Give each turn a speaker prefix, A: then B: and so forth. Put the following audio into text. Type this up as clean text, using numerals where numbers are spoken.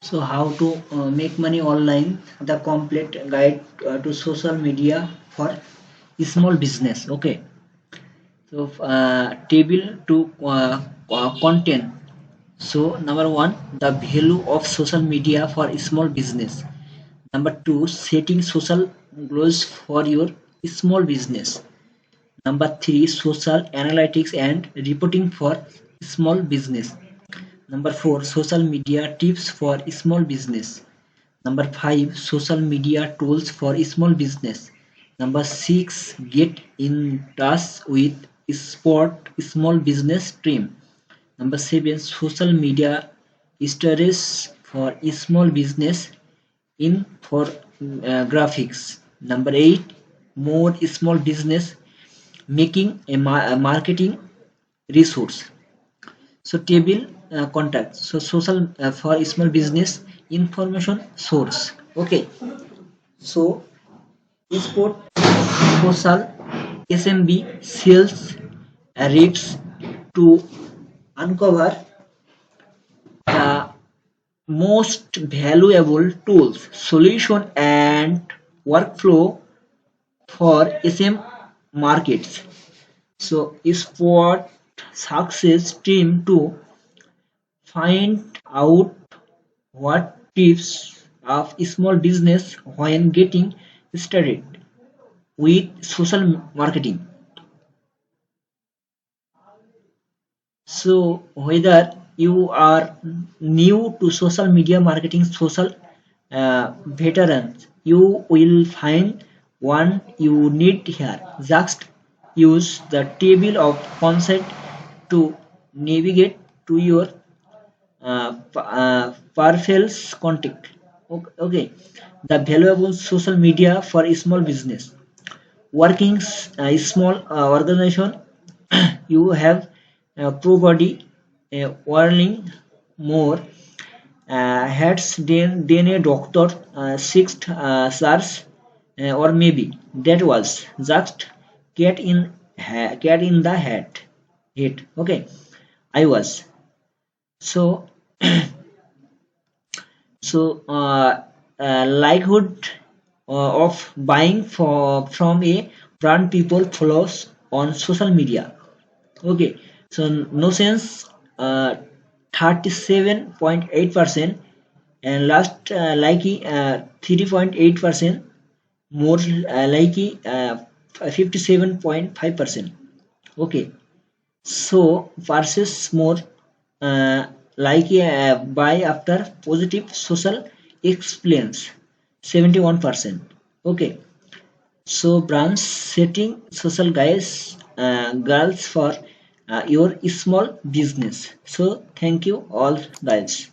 A: So how to make money online, the complete guide to social media for small business. Okay. So table to content. So number one, the value of social media for small business. Number two, setting social goals for your small business. Number three, social analytics and reporting for small business. Number four, social media tips for small business. Number five, social media tools for small business. Number six, get in touch with support small business team. Number seven, social media stories for small business in for graphics. Number eight, more small business making a marketing resource. So table contact. So social for small business information source. Okay. So export proposal SMB sales reps to uncover the most valuable tools, solution and workflow for SM markets. So export success team to find out what tips of small business when getting started with social marketing. So whether you are new to social media marketing, social veterans, you will find one you need here. Just use the table of concept to navigate to your Parcells contact. Okay, the valuable social media for small business. Working small organization, you have probably earning more heads than a doctor sixth SARS or maybe that was just get in the head hit. Okay, I was so so likelihood of buying from a brand people follows on social media. Okay, so no sense 37.8% and last likey 3.8%, more likey 57.5%. Okay, so versus more likely buy after positive social explains 71%. Okay, so brands setting social guys girls for your small business. So thank you all guys.